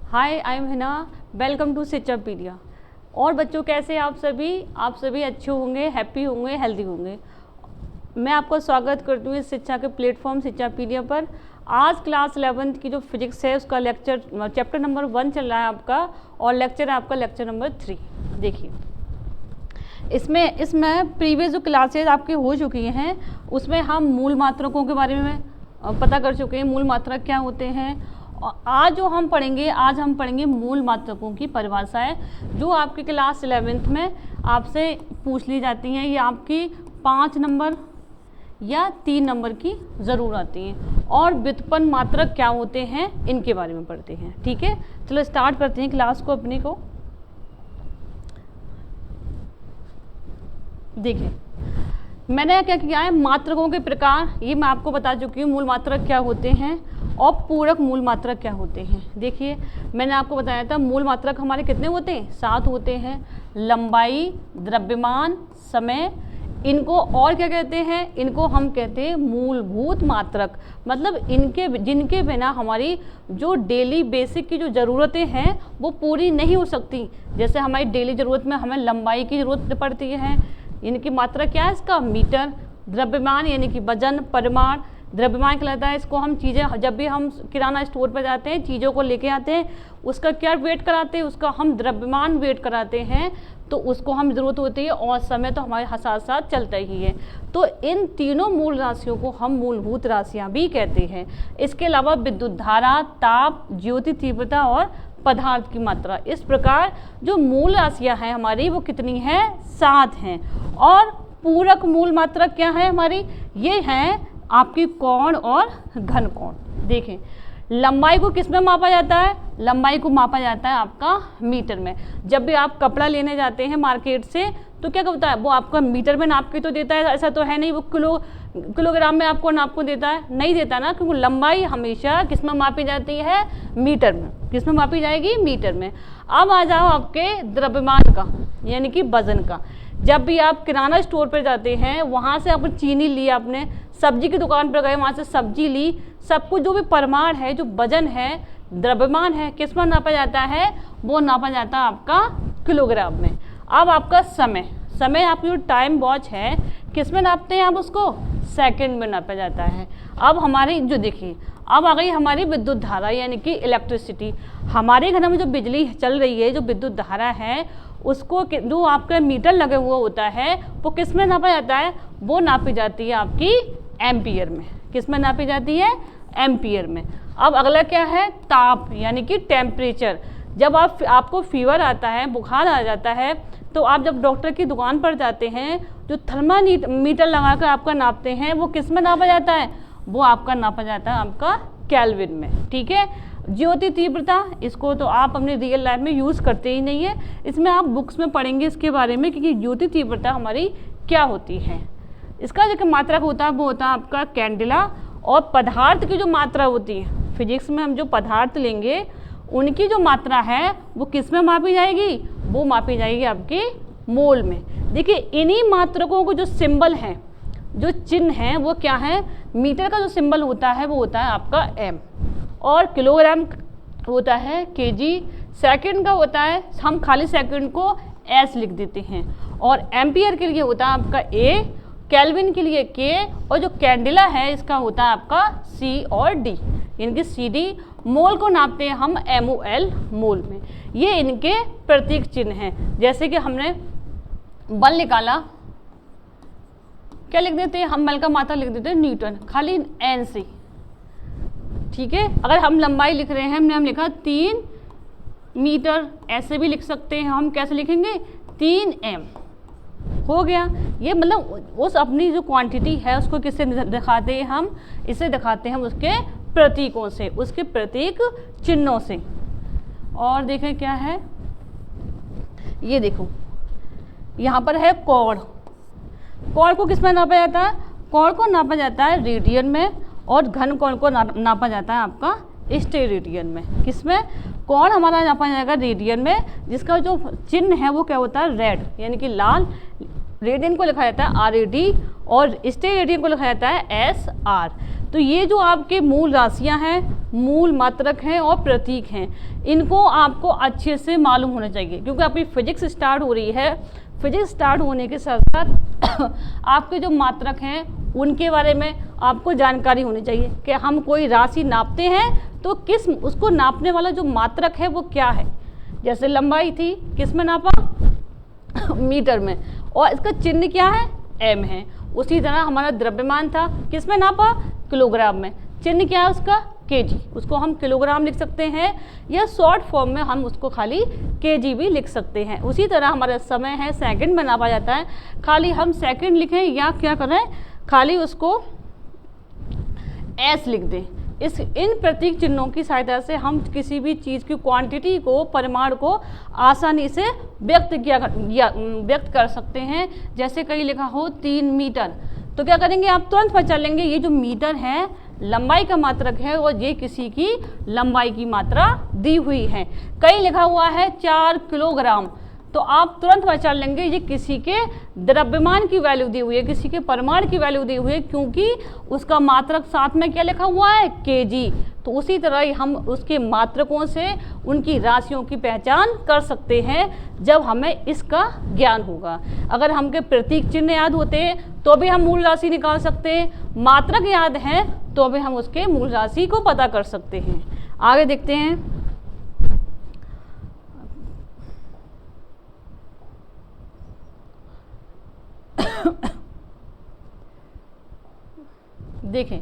Hi, I am Hina. Welcome to Shikshapedia. और बच्चों, कैसे हैं आप सभी अच्छे होंगे, हैप्पी होंगे, हेल्दी होंगे। मैं आपका स्वागत करती हूँ इस शिक्षा के प्लेटफॉर्म शिक्षापीडिया पर। आज क्लास 11th की जो फिजिक्स है उसका लेक्चर चैप्टर नंबर 1 चल रहा है आपका, और लेक्चर है आपका लेक्चर नंबर 3। देखिए, इसमें प्रीवियस जो क्लासेज आपकी हो चुकी हैं उसमें हम मूल मात्रकों के बारे में पता कर चुके हैं, मूल मात्रक क्या होते हैं। आज हम पढ़ेंगे मूल मात्रकों की परिभाषाएं, जो आपके क्लास 11th में आपसे पूछ ली जाती हैं। ये आपकी 5 नंबर या 3 नंबर की ज़रूर आती हैं। और व्युत्पन्न मात्रक क्या होते हैं इनके बारे में पढ़ते हैं। ठीक है, चलो स्टार्ट करते हैं क्लास को अपने को। देखिए, मैंने क्या किया है, मात्रकों के प्रकार ये मैं आपको बता चुकी हूँ। मूल मात्रक क्या होते हैं और पूरक मूल मात्रक क्या होते हैं। देखिए, मैंने आपको बताया था मूल मात्रक हमारे कितने होते हैं, 7 होते हैं। लंबाई, द्रव्यमान, समय, इनको और क्या कहते हैं, इनको हम कहते हैं मूलभूत मात्रक। मतलब जिनके बिना हमारी जो डेली बेसिक की जो ज़रूरतें हैं वो पूरी नहीं हो सकती। जैसे हमारी डेली ज़रूरत में हमें लंबाई की ज़रूरत पड़ती है, इनकी मात्रा क्या है इसका, मीटर। द्रव्यमान यानी कि वजन, परिमाण, द्रव्यमान कहलाता है। इसको हम चीज़ें, जब भी हम किराना स्टोर पर जाते हैं चीज़ों को लेके आते हैं, उसका क्या वेट कराते हैं, उसका हम द्रव्यमान वेट कराते हैं, तो उसको हम ज़रूरत होती है। और समय तो हमारे साथ साथ चलता ही है। तो इन तीनों मूल राशियों को हम मूलभूत राशियाँ भी कहते हैं। इसके अलावा विद्युत धारा, ताप, ज्योति तीव्रता और पदार्थ की मात्रा। इस प्रकार जो मूल राशियां हैं हमारी वो कितनी हैं, 7 हैं। और पूरक मूल मात्रक क्या है हमारी, ये हैं आपकी कोण और घन कोण। देखें, लंबाई को किस में मापा जाता है, लंबाई को मापा जाता है आपका मीटर में। जब भी आप कपड़ा लेने जाते हैं मार्केट से तो क्या होता है, वो आपका मीटर में नाप के तो देता है, ऐसा तो है नहीं वो किलोग्राम में आपको नाप को देता है, नहीं देता ना, क्योंकि लंबाई हमेशा किस में मापी जाती है, मीटर में। किस में मापी जाएगी, मीटर में। अब आ जाओ आपके द्रव्यमान का यानी कि वजन का। जब भी आप किराना स्टोर पर जाते हैं, वहाँ से आपने चीनी ली, आपने सब्जी की दुकान पर गए, वहाँ से सब्जी ली, सब कुछ जो भी परिमाण है, जो वजन है, द्रव्यमान है, किस में नापा जाता है, वो नापा जाता है आपका किलोग्राम में। अब आपका समय आपकी जो टाइम वॉच है किस में नापते हैं आप उसको, सेकंड में नापा जाता है। अब हमारी जो देखिए, अब आ गई हमारी विद्युत धारा यानी कि इलेक्ट्रिसिटी। हमारे घर में जो बिजली चल रही है, जो विद्युत धारा है, उसको जो आपका मीटर लगे हुआ होता है वो किस में नापा जाता है, वो नापी जाती है आपकी एम्पियर में। किस में नापी जाती है, एम्पियर में। अब अगला क्या है, ताप यानी कि टेम्परेचर। जब आपको फीवर आता है, बुखार आ जाता है, तो आप जब डॉक्टर की दुकान पर जाते हैं, जो थर्मामीटर लगाकर आपका नापते हैं, वो किस में नापा जाता है, वो आपका नापा जाता है आपका केल्विन में। ठीक है। ज्योति तीव्रता, इसको तो आप अपने रियल लाइफ में यूज़ करते ही नहीं है, इसमें आप बुक्स में पढ़ेंगे इसके बारे में, क्योंकि ज्योति तीव्रता हमारी क्या होती है। इसका जो मात्रक होता है वो होता है आपका कैंडेला। और पदार्थ की जो मात्रा होती है, फिजिक्स में हम जो पदार्थ लेंगे उनकी जो मात्रा है वो किस में मापी जाएगी, वो मापी जाएगी आपके मोल में। देखिए, इन्हीं मात्रकों को जो सिंबल हैं, जो चिन्ह हैं, वो क्या है, मीटर का जो सिंबल होता है वो होता है आपका एम, और किलोग्राम होता है केजी, सेकंड का होता है, हम खाली सेकंड को एस लिख देते हैं, और एम्पियर के लिए होता है आपका ए, केल्विन के लिए के, और जो कैंडेला है इसका होता है आपका सी और डी यानी कि सी डी। मोल को नापते हैं हम MOL मोल में। ये इनके प्रतीक चिन्ह हैं। जैसे कि हमने बल निकाला, क्या लिख देते हैं हम, बल का मात्रा लिख देते हैं न्यूटन, खाली N से। ठीक है। अगर हम लंबाई लिख रहे हैं, हमने लिखा 3 मीटर, ऐसे भी लिख सकते हैं हम। कैसे लिखेंगे, 3M हो गया। ये मतलब उस अपनी जो क्वांटिटी है उसको किससे दिखाते हैं हम, इसे दिखाते हैं हम उसके प्रतीकों से, उसके प्रतीक चिन्हों से। और देखें क्या है, ये देखो यहाँ पर है कोण। कोण को किस में नापा जाता है, कोण को नापा जाता है रेडियन में, और घन कोण को नापा जाता है आपका स्टेरेडियन में। किस में, कोण हमारा नापा जाएगा रेडियन में, जिसका जो चिन्ह है वो क्या होता है, रेड यानी कि लाल। रेडियन को लिखा जाता है RAD और स्टेरेडियन को लिखा जाता है SR। तो ये जो आपके मूल राशियां हैं, मूल मात्रक हैं और प्रतीक हैं, इनको आपको अच्छे से मालूम होना चाहिए, क्योंकि आपकी फिजिक्स स्टार्ट हो रही है। फिजिक्स स्टार्ट होने के साथ साथ आपके जो मात्रक हैं उनके बारे में आपको जानकारी होनी चाहिए कि हम कोई राशि नापते हैं तो किस उसको नापने वाला जो मात्रक है वो क्या है। जैसे लंबाई थी, किस में नापा? मीटर में, और इसका चिन्ह क्या है? एम है। उसी तरह हमारा द्रव्यमान था, किस में नापा? किलोग्राम में। चिन्ह क्या है उसका? केजी। उसको हम किलोग्राम लिख सकते हैं, या शॉर्ट फॉर्म में हम उसको खाली केजी भी लिख सकते हैं। उसी तरह हमारा समय है, सेकंड में नापा जाता है, खाली हम सेकंड लिखें या क्या करें, खाली उसको एस लिख दें। इन प्रतीक चिन्हों की सहायता से हम किसी भी चीज़ की क्वांटिटी को, परिमाण को आसानी से व्यक्त कर सकते हैं। जैसे कहीं लिखा हो 3 मीटर, तो क्या करेंगे आप? तुरंत पहचान लेंगे ये जो मीटर है लंबाई का मात्रक है और ये किसी की लंबाई की मात्रा दी हुई है। कहीं लिखा हुआ है 4 किलोग्राम, तो आप तुरंत पहचान लेंगे ये किसी के द्रव्यमान की वैल्यू दी हुई है, किसी के परिमाण की वैल्यू दी हुई है, क्योंकि उसका मात्रक साथ में क्या लिखा हुआ है? केजी। तो उसी तरह हम उसके मात्रकों से उनकी राशियों की पहचान कर सकते हैं जब हमें इसका ज्ञान होगा। अगर हमके प्रतीक चिन्ह याद होते हैं तो भी हम मूल राशि निकाल सकते हैं, मात्रक याद हैं तो भी हम उसके मूल राशि को पता कर सकते हैं। आगे देखते हैं। देखें,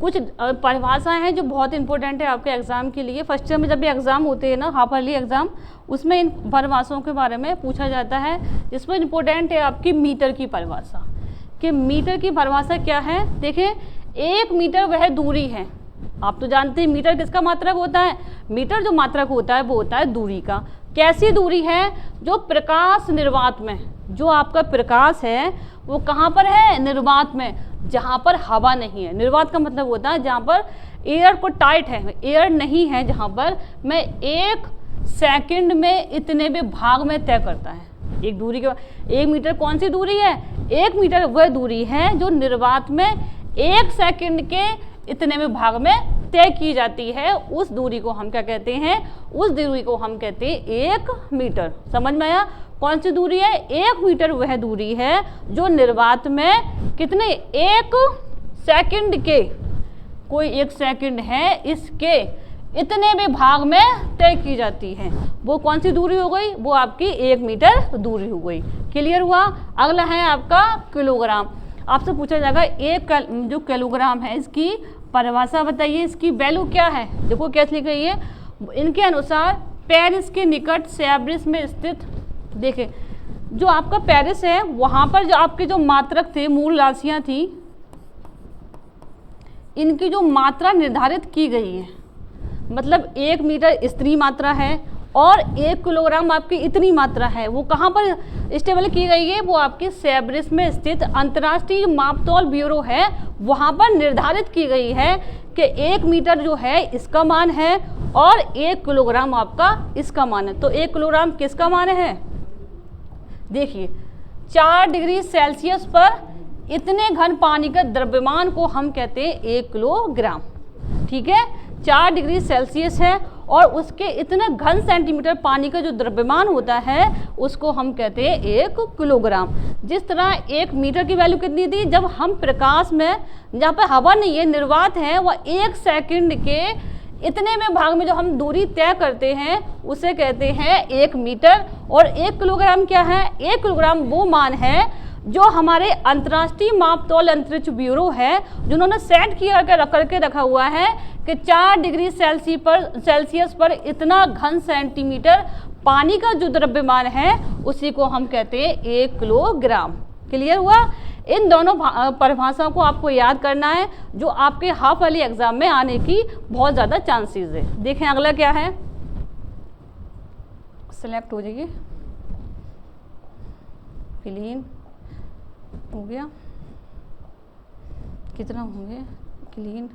कुछ परिभाषाएं हैं जो बहुत इंपॉर्टेंट है आपके एग्जाम के लिए। फर्स्ट ईयर में जब भी एग्जाम होते हैं ना, हाफ ईयरली एग्जाम, उसमें इन परिभाषाओं के बारे में पूछा जाता है। जिसमें इंपॉर्टेंट है आपकी मीटर की परिभाषा, कि मीटर की परिभाषा क्या है। देखिए, 1 मीटर वह दूरी है। आप तो जानते हैं मीटर किसका मात्रक होता है? मीटर जो मात्रक होता है वो होता है दूरी का। कैसी दूरी है? जो प्रकाश निर्वात में, जो आपका प्रकाश है वो कहाँ पर है? निर्वात में, जहाँ पर हवा नहीं है। निर्वात का मतलब होता है जहाँ पर एयर को टाइट है, एयर नहीं है, जहाँ पर मैं 1 सेकंड में इतने भी भाग में तय करता है। एक दूरी के 1 मीटर कौन सी दूरी है? 1 मीटर वह दूरी है जो निर्वात में 1 सेकंड के इतने में भाग में तय की जाती है। उस दूरी को हम क्या कहते हैं? उस दूरी को हम कहते हैं 1 मीटर। समझ में आया? कौन सी दूरी है? 1 मीटर वह दूरी है जो निर्वात में कितने? 1 सेकंड के, कोई 1 सेकंड है इसके इतने भी भाग में तय की जाती है। वो कौन सी दूरी हो गई? वो आपकी 1 मीटर दूरी हो गई। क्लियर हुआ? अगला है आपका किलोग्राम। आपसे पूछा जाएगा एक जो किलोग्राम है इसकी परिभाषा बताइए, इसकी वैल्यू क्या है। देखो कैसे लिख रही है, इनके अनुसार पेरिस के निकट सैब्रिस में स्थित, देखे जो आपका पेरिस है वहाँ पर जो आपके जो मात्रक थे, मूल राशियाँ थी, इनकी जो मात्रा निर्धारित की गई है, मतलब 1 मीटर स्त्री मात्रा है और 1 किलोग्राम आपकी इतनी मात्रा है, वो कहाँ पर स्टेबल की गई है? वो आपके सैब्रिस में स्थित अंतर्राष्ट्रीय मापतौल ब्यूरो है, वहाँ पर निर्धारित की गई है कि 1 मीटर जो है इसका मान है और 1 किलोग्राम आपका इसका मान है। तो 1 किलोग्राम किसका मान है? देखिए, 4 डिग्री सेल्सियस पर इतने घन पानी का द्रव्यमान को हम कहते हैं 1 किलोग्राम। ठीक है, 4 डिग्री सेल्सियस है और उसके इतने घन सेंटीमीटर पानी का जो द्रव्यमान होता है उसको हम कहते हैं 1 किलोग्राम। जिस तरह 1 मीटर की वैल्यू कितनी थी? जब हम प्रकाश में, जहाँ पर हवा नहीं है, निर्वात है, वह 1 सेकंड के इतने में भाग में जो हम दूरी तय करते हैं उसे कहते हैं 1 मीटर। और 1 किलोग्राम क्या है? 1 किलोग्राम वो मान है जो हमारे अंतर्राष्ट्रीय मापतौल अंतरिक्ष ब्यूरो है, जिन्होंने सेट किया करके रखा हुआ है कि 4 डिग्री सेल्सियस पर इतना घन सेंटीमीटर पानी का जो द्रव्यमान है उसी को हम कहते हैं 1 किलोग्राम। क्लियर हुआ? इन दोनों परिभाषाओं को आपको याद करना है, जो आपके हाफ ईयरली एग्जाम में आने की बहुत ज़्यादा चांसेस है। देखें अगला क्या है, सेलेक्ट हो जाइए, क्लीन हो गया, कितना होंगे क्लीन।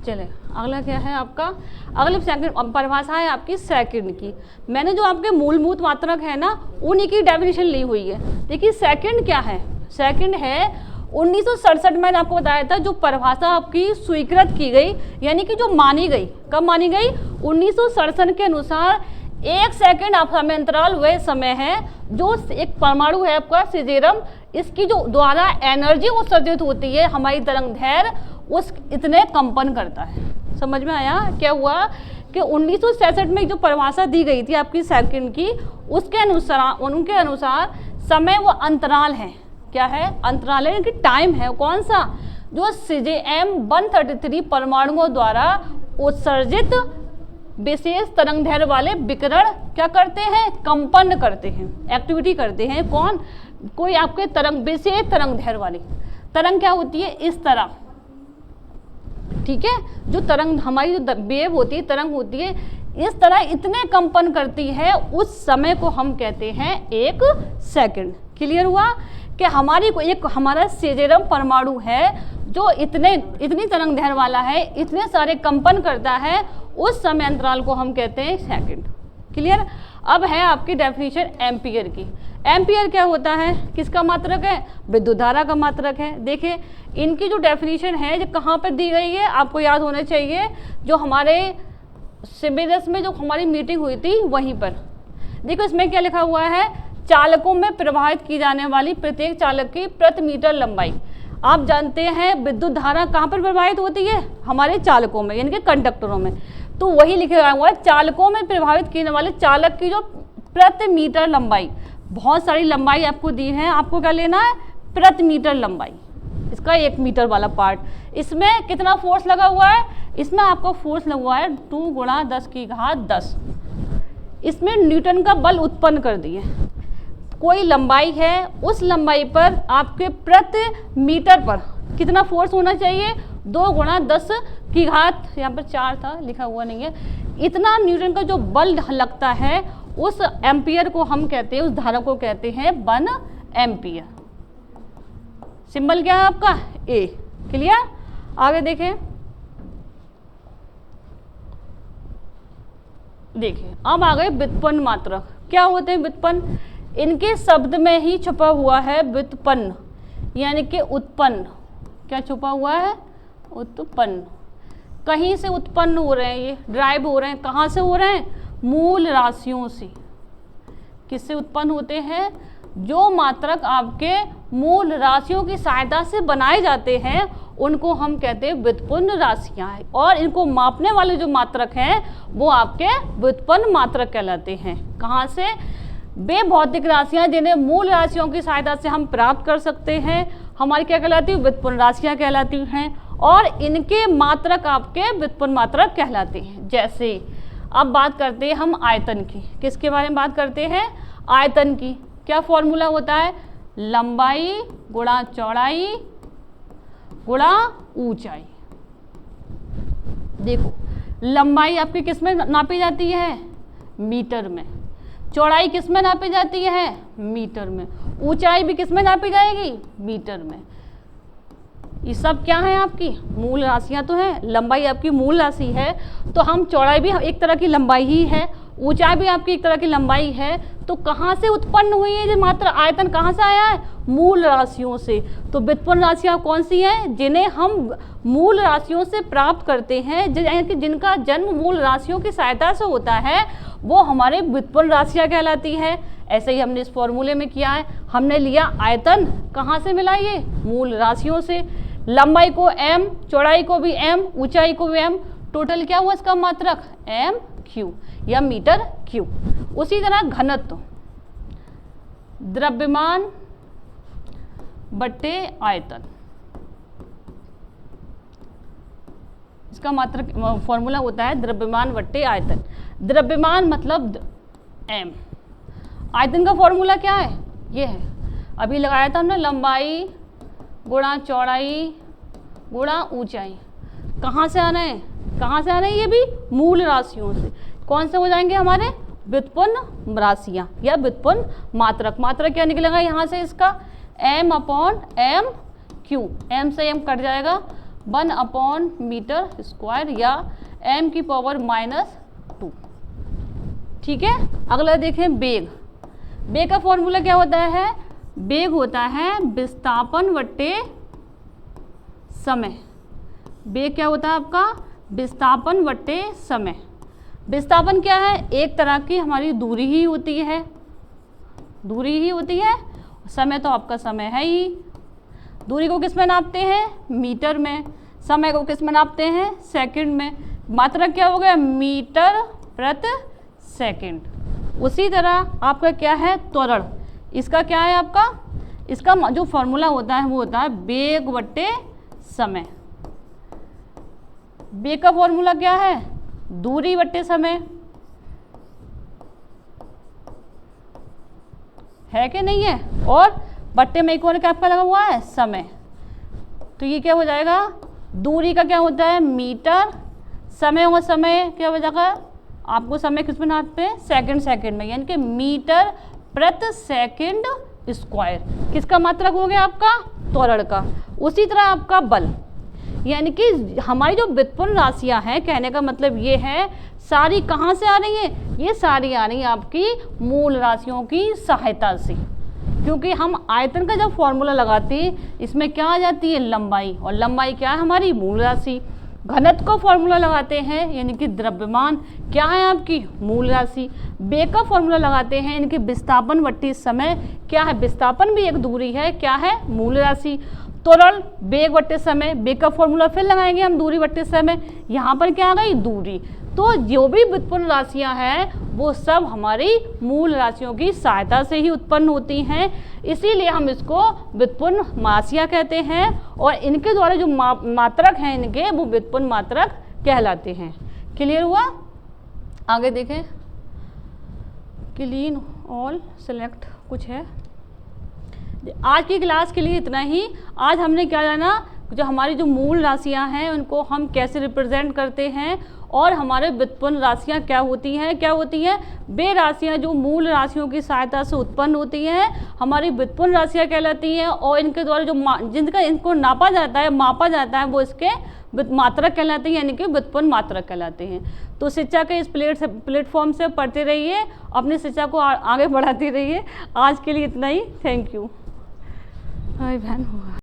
चले अगला क्या है आपका, अगली सेकंड परिभाषा है आपकी सेकंड की। मैंने जो आपके मूलभूत मात्रक है ना उन्हीं की डेफिनेशन ली हुई है। देखिए सेकंड क्या है, सेकंड है 1967 मैंने आपको बताया था जो परिभाषा आपकी स्वीकृत की गई, यानी कि जो मानी गई, कब मानी गई? 1967 के अनुसार 1 सेकंड समय अंतराल वह समय है जो एक परमाणु है आपका सीज़ेरम, इसकी जो द्वारा एनर्जी उत्सर्जित होती है हमारी तरंग दैर्घ्य उस इतने कंपन करता है। समझ में आया क्या हुआ कि 1966 में जो परिभाषा दी गई थी आपकी सेकंड की, उनके अनुसार समय वो अंतराल है। क्या है? अंतराल है, कि टाइम है। कौन सा? जो CGM 133 परमाणुओं द्वारा उत्सर्जित विशेष तरंग दैर्घ्य वाले विकिरण क्या करते हैं? कंपन करते हैं, एक्टिविटी करते हैं। कौन? कोई आपके तरंग, विशेष तरंग दैर्घ्य वाली तरंग क्या होती है? इस तरह, ठीक है। जो तरंग हमारी जो वेव होती है, तरंग होती है, इस तरह इतने कंपन करती है, उस समय को हम कहते हैं 1 सेकंड। क्लियर हुआ कि हमारा सीज़ेरम परमाणु है जो इतनी तरंग दैर्घ्य वाला है, इतने सारे कंपन करता है, उस समय अंतराल को हम कहते हैं सेकंड। क्लियर? अब है आपकी डेफिनेशन एम्पियर की। एम्पियर क्या होता है? किसका मात्रक है? विद्युत धारा का मात्रक है। देखिए इनकी जो डेफिनेशन है जो कहाँ पर दी गई है आपको याद होना चाहिए, जो हमारे सिविल्स में जो हमारी मीटिंग हुई थी वहीं पर। देखो इसमें क्या लिखा हुआ है? चालकों में प्रवाहित की जाने वाली प्रत्येक चालक की प्रति मीटर लंबाई। आप जानते हैं विद्युत धारा कहाँ पर प्रवाहित होती है? हमारे चालकों में, यानी कि कंडक्टरों में। तो वही लिखा हुआ है चालकों में प्रभावित करने वाले चालक की जो प्रति मीटर लंबाई। बहुत सारी लंबाई आपको दी है, आपको क्या लेना है? प्रति मीटर लंबाई, इसका 1 मीटर वाला पार्ट। इसमें कितना फोर्स लगा हुआ है? इसमें आपको फोर्स लगा हुआ है 2 × 10⁻10। इसमें न्यूटन का बल उत्पन्न कर दिए। कोई लंबाई है, उस लंबाई पर आपके प्रति मीटर पर कितना फोर्स होना चाहिए? 2 × 10 की घात, यहाँ पर 4 था, लिखा हुआ नहीं है। इतना न्यूटन का जो बल लगता है, उस एम्पियर को हम कहते हैं, उस धारा को कहते हैं 1 एम्पियर। सिंबल क्या है आपका? A। क्लियर? आगे देखें, देखिए अब आ गए व्युत्पन्न मात्रक। क्या होते हैं व्युत्पन्न? इनके शब्द में ही छुपा हुआ है व्युत्पन्न, यानी कि उत्पन्न। क्या छुपा हुआ है? उत्पन्न। कहीं से उत्पन्न हो रहे हैं, ये ड्राइव हो रहे हैं। कहाँ से हो रहे हैं? मूल राशियों से। किससे उत्पन्न होते हैं? जो मात्रक आपके मूल राशियों की सहायता से बनाए जाते हैं उनको हम कहते हैं व्युत्पन्न राशियाँ हैं, और इनको मापने वाले जो मात्रक हैं वो आपके व्युत्पन्न मात्रक कहलाते हैं। कहाँ से? वे भौतिक राशियाँ जिन्हें मूल राशियों की सहायता से हम प्राप्त कर सकते हैं, हमारी क्या कहलाती है? व्युत्पन्न राशियाँ कहलाती हैं, और इनके मात्रक आपके व्युत्पन्न मात्रक कहलाते हैं। जैसे अब बात करते हैं हम आयतन की। किसके बारे में बात करते हैं? आयतन की। क्या फॉर्मूला होता है? लंबाई गुणा चौड़ाई गुणा ऊंचाई। देखो लंबाई आपकी किस में नापी जाती है? मीटर में। चौड़ाई किस में नापी जाती है? मीटर में। ऊंचाई भी किस में नापी जाएगी? मीटर में। ये सब क्या है? आपकी मूल राशियां तो हैं। लंबाई आपकी मूल राशि है, तो हम चौड़ाई भी एक तरह की लंबाई ही है, ऊंचाई भी आपकी एक तरह की लंबाई है। तो कहाँ से उत्पन्न हुई है ये मात्र आयतन? कहाँ से आया है? मूल राशियों से। तो व्युत्पन्न राशियाँ कौन सी हैं? जिन्हें हम मूल राशियों से प्राप्त करते हैं, यानी कि जिनका जन्म मूल राशियों की सहायता से होता है, वो हमारे व्युत्पन्न राशियाँ कहलाती है। ऐसे ही हमने इस फॉर्मूले में किया है। हमने लिया आयतन, कहाँ से मिला? ये मूल राशियों से। लंबाई को m, चौड़ाई को भी m, ऊंचाई को भी m। टोटल क्या हुआ इसका मात्रक? m³ या मीटर क्यूब। उसी तरह घनत्व, द्रव्यमान बट्टे आयतन, इसका मात्रक फॉर्मूला होता है द्रव्यमान बट्टे आयतन। द्रव्यमान मतलब m। आयतन का फॉर्मूला क्या है? ये है, अभी लगाया था हमने, लंबाई गुणा चौड़ाई गुणा ऊंचाई। कहाँ से आना है? कहाँ से आना है? ये भी मूल राशियों से। कौन से हो जाएंगे हमारे? व्युत्पन्न राशियाँ या व्युत्पन्न मात्रक। मात्रक क्या निकलेगा यहाँ से? इसका m/m³। m से m कट जाएगा, 1 मीटर स्क्वायर या m⁻²। ठीक है। अगला देखें वेग। वेग का फॉर्मूला क्या होता है? वेग होता है विस्थापन बट्टे समय। वेग क्या होता है आपका? विस्थापन बटे समय। विस्थापन क्या है? एक तरह की हमारी दूरी ही होती है, दूरी ही होती है। समय तो आपका समय है ही। दूरी को किस में नापते हैं? मीटर में। समय को किस में नापते हैं? सेकंड में। मात्रक क्या हो गया? मीटर प्रति सेकंड। उसी तरह आपका क्या है? त्वरण। इसका क्या है आपका? इसका जो फॉर्मूला होता है वो होता है वेग बटे समय। वेग का फॉर्मूला क्या है? दूरी बटे समय। है कि नहीं है? और बट्टे में एक और क्या आपका लगा हुआ है? समय। तो ये क्या हो जाएगा? दूरी का क्या होता है? मीटर। समय और समय क्या हो जाएगा? आपको समय किस में नापते हैं? सेकंड सेकंड में, यानी कि मीटर प्रति सेकंड स्क्वायर। किसका मात्रक हो गया आपका? त्वरण का। उसी तरह आपका बल, यानी कि हमारी जो व्युत्पन्न राशियां हैं, कहने का मतलब ये है सारी कहाँ से आ रही हैं? ये सारी आ रही हैं आपकी मूल राशियों की सहायता से। क्योंकि हम आयतन का जब फॉर्मूला लगाते हैं इसमें क्या आ जाती है? लंबाई, और लंबाई क्या है? हमारी मूल राशि। घनत्व का फॉर्मूला लगाते हैं यानी कि द्रव्यमान क्या है? आपकी मूल राशि। वेग का फॉर्मूला लगाते हैं यानी कि विस्थापन बट्टी समय क्या है? विस्थापन भी एक दूरी है, क्या है? मूल राशि। त्वरण वेग बट्टे समय, वेग का फॉर्मूला फिर लगाएंगे हम दूरी बट्टे समय। यहाँ पर क्या आ गई? दूरी। तो जो भी व्युत्पन्न राशियाँ हैं वो सब हमारी मूल राशियों की सहायता से ही उत्पन्न होती हैं, इसीलिए हम इसको व्युत्पन्न राशियाँ कहते हैं। और इनके द्वारा जो मात्रक हैं इनके, वो व्युत्पन्न मात्रक कहलाते हैं। क्लियर हुआ? आगे देखें। क्लीन ऑल सेलेक्ट कुछ है। आज की क्लास के लिए इतना ही। आज हमने क्या जाना? जो हमारी जो मूल राशियां हैं उनको हम कैसे रिप्रेजेंट करते हैं, और हमारे व्युत्पन्न राशियां क्या होती हैं? क्या होती हैं? वे राशियां जो मूल राशियों की सहायता से उत्पन्न होती हैं हमारी व्युत्पन्न राशियां कहलाती हैं, और इनके द्वारा जो जिनका इनको नापा जाता है, मापा जाता है, वो इसके मात्रक कहलाते हैं, यानी कि व्युत्पन्न मात्रक कहलाते हैं। तो शिक्षा के इस प्लेटफॉर्म से पढ़ते रहिए, अपनी शिक्षा को आगे बढ़ाते रहिए। आज के लिए इतना ही। Thank you. हाय बहन।